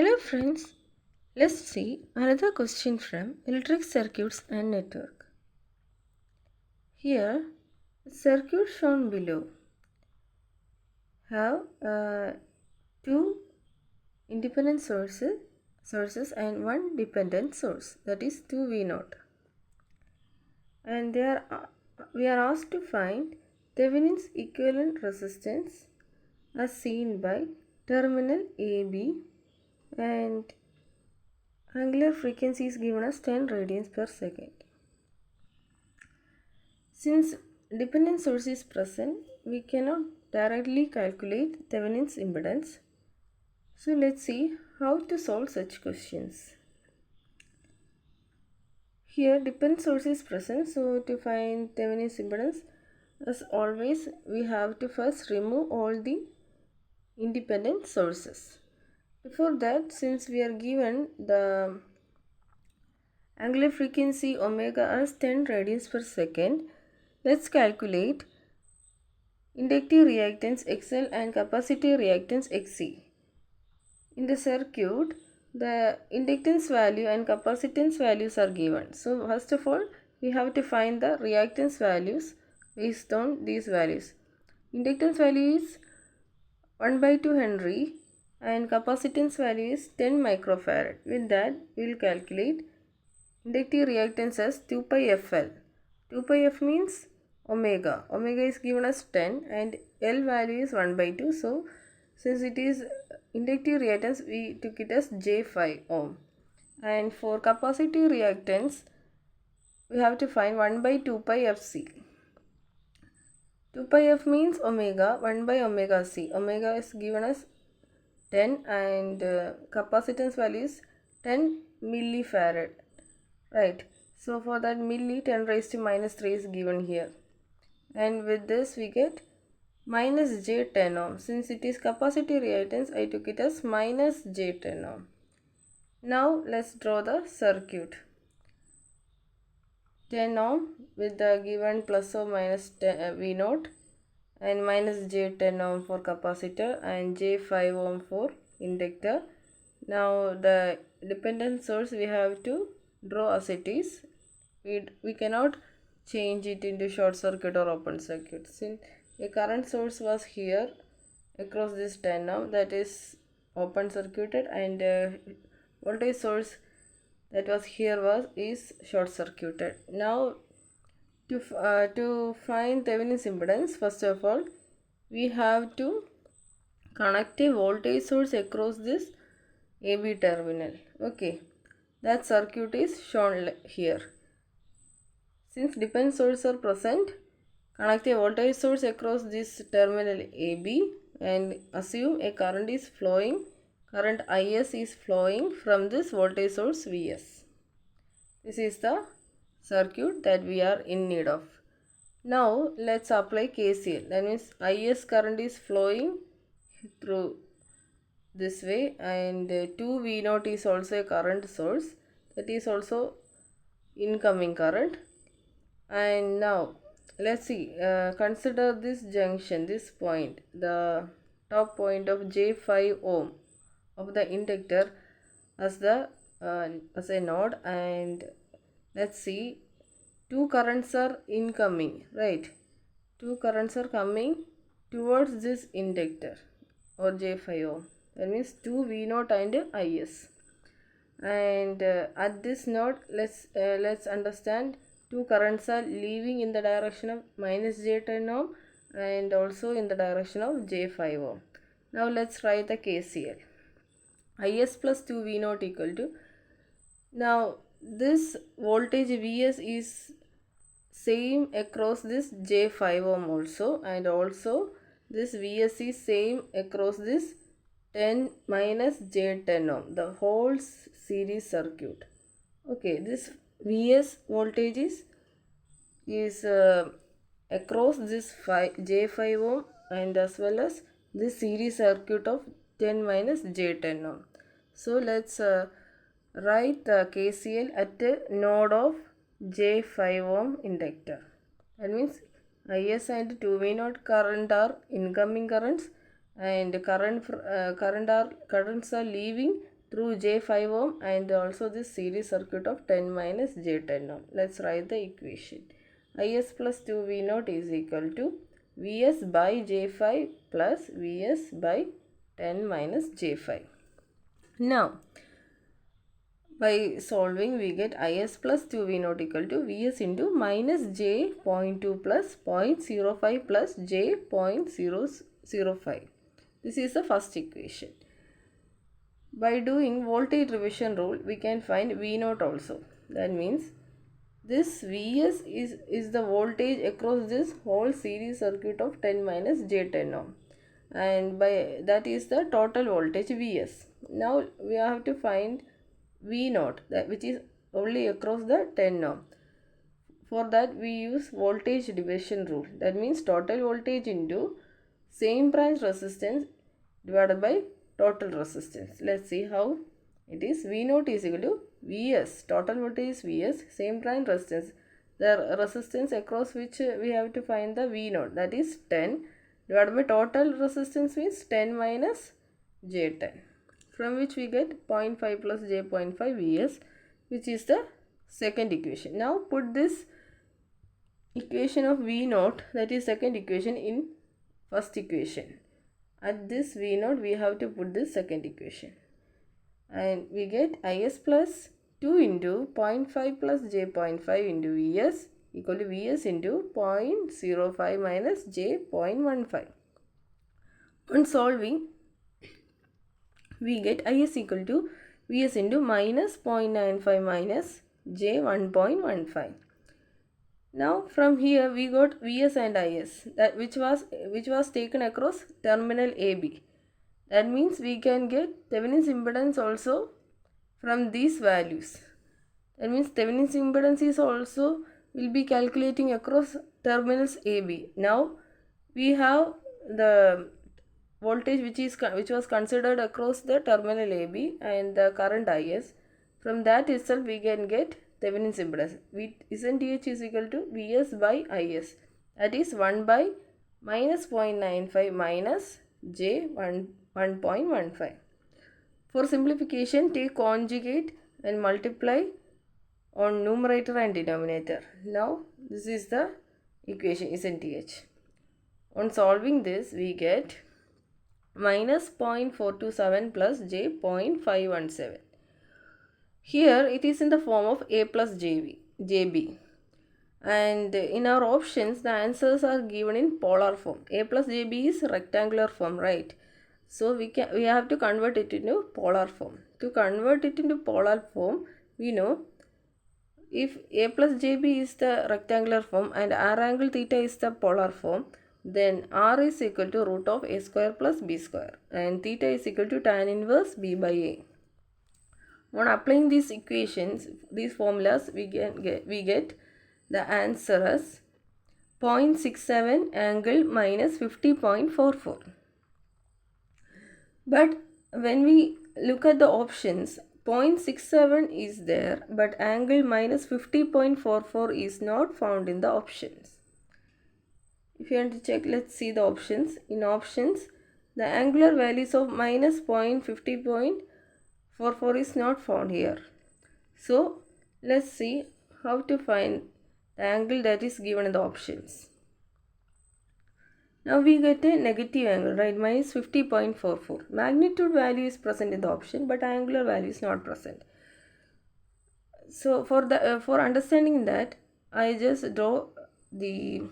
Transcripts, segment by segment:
Hello friends, let's see another question from electric circuits and network. Here, the circuit shown below have two independent sources and one dependent source, that is 2V0. And we are asked to find Thevenin's equivalent resistance as seen by terminal AB, and angular frequency is given as 10 radians per second. Since dependent source is present, we cannot directly calculate Thevenin's impedance. So let's see how to solve such questions. Here dependent source is present, so to find Thevenin's impedance, as always, we have to first remove all the independent sources. Before that, since we are given the angular frequency omega as 10 radians per second, let's calculate inductive reactance XL and capacitive reactance XC. In the circuit, the inductance value and capacitance values are given. So first of all, we have to find the reactance values based on these values. Inductance value is 1 by 2 Henry and capacitance value is 10 microfarad. With that, we will calculate inductive reactance as 2 pi FL. 2 pi F means omega. Omega is given as 10 and L value is 1 by 2. So, since it is inductive reactance, we took it as J5 ohm. And for capacitive reactance, we have to find 1 by 2 pi FC. 2 pi F means omega, 1 by omega C. Omega is given as 10 and capacitance value is 10 millifarad. Right. So for that milli, 10 raised to minus 3 is given here. And with this we get minus J10 ohm. Since it is capacitive reactance, I took it as minus J10 ohm. Now let's draw the circuit. 10 ohm with the given plus or minus 10, V0 and minus J10 ohm for capacitor and J5 ohm for inductor. Now the dependent source we have to draw as it is. We cannot change it into short circuit or open circuit. Since a current source was here across this 10 ohm, that is open circuited, and voltage source that was here is short circuited. Now to find Thevenin's impedance, first of all we have to connect a voltage source across this AB terminal. Okay, that circuit is shown here. Since dependent sources are present, connect a voltage source across this terminal AB and assume a current is flowing. Current IS is flowing from this voltage source VS. This is the circuit that we are in need of. Now let's apply KCL. That means IS current is flowing through this way, and 2V0 is also a current source, that is also incoming current. And now let's see, consider this junction, this point, the top point of J5 ohm of the inductor as a node, and let's see, two currents are incoming, right? Two currents are coming towards this inductor or J5 ohm. That means 2V0 and IS. And at this node, let's understand two currents are leaving in the direction of minus J10 ohm and also in the direction of J5 ohm. Now let's write the KCL. IS plus 2V0 equal to, now this voltage Vs is same across this J5 ohm also, and also this Vs is same across this 10 minus J10 ohm, the whole series circuit. Okay, this Vs voltage is across this J5 ohm and as well as this series circuit of 10 minus J10 ohm. So let's write the KCL at the node of J5 ohm inductor. That means IS and 2V0 current are incoming currents, and currents are leaving through J5 ohm and also this series circuit of 10 minus J10 ohm. Let's write the equation. Is plus 2V0 is equal to Vs by J5 plus Vs by 10 minus J5. Now, by solving, we get Is plus 2V0 equal to Vs into minus J0.2 plus 0.05 plus J0.005. This is the first equation. By doing voltage division rule, we can find V0 also. That means this Vs is the voltage across this whole series circuit of 10 minus J10 ohm. And by that is the total voltage Vs. Now we have to find V0, that which is only across the 10 ohm. For that we use voltage division rule. That means total voltage into same branch resistance divided by total resistance. Let's see how it is. V0 is equal to Vs. Total voltage is Vs. Same branch resistance. The resistance across which we have to find the V0, that is 10, divided by total resistance means 10 minus J10, from which we get 0.5 plus J0.5 Vs, which is the second equation. Now put this equation of V0, that is second equation, in first equation. At this V0 we have to put this second equation, and we get Is plus 2 into 0.5 plus J0.5 into Vs equal to Vs into 0.05 minus J0.15. On solving, we get Is equal to Vs into minus 0.95 minus J1.15. Now from here we got Vs and Is, that which was taken across terminal AB. That means we can get Thevenin's impedance also from these values. That means Thevenin's impedance is also will be calculating across terminals AB. Now we have the voltage which was considered across the terminal AB and the current Is. From that itself we can get Thevenin's impedance. Zth is equal to Vs by Is. That is 1 by minus 0.95 minus J1.15. For simplification, take conjugate and multiply on numerator and denominator. Now this is the equation Zth. On solving this, we get minus 0.427 plus J0.517. Here it is in the form of A plus JB. And in our options, the answers are given in polar form. A plus JB is rectangular form, right? So we have to convert it into polar form. To convert it into polar form, we know if A plus JB is the rectangular form and R angle theta is the polar form, then R is equal to root of A square plus B square and theta is equal to tan inverse B by A. On applying these equations, these formulas, we get the answer as 0.67 angle minus 50.44. But when we look at the options, 0.67 is there, but angle minus 50.44 is not found in the options. If you want to check, let's see the options. In options, the angular values of minus 0.50.44 is not found here. So let's see how to find the angle that is given in the options. Now we get a negative angle, right? Minus 50.44. Magnitude value is present in the option, but angular value is not present. So for understanding that, I just draw the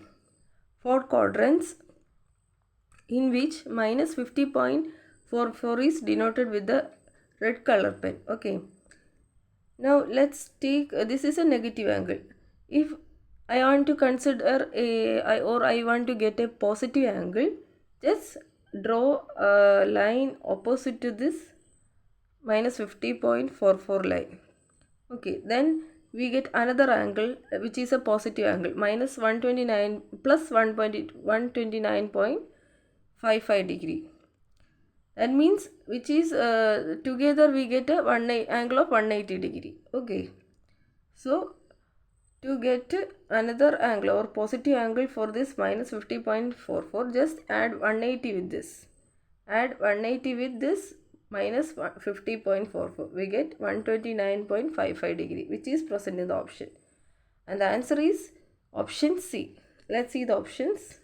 4 quadrants in which minus 50.44 is denoted with the red color pen. Okay. Now let's take this is a negative angle. If I want to consider I want to get a positive angle, just draw a line opposite to this minus 50.44 line. Okay, then we get another angle which is a positive angle, minus 129 plus 129.55 degree. That means which is together we get a angle of 180 degree. Okay, so to get another angle or positive angle for this minus 50.44, just add 180 with this. Add 180 with this minus 50.44. We get 129.55 degree, which is present in the option. And the answer is option C. Let's see the options.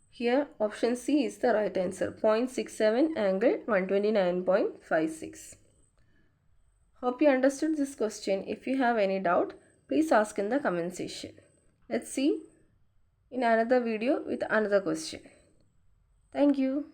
Here option C is the right answer. 0.67 angle 129.56. Hope you understood this question. If you have any doubt, please ask in the comment section. Let's see in another video with another question. Thank you.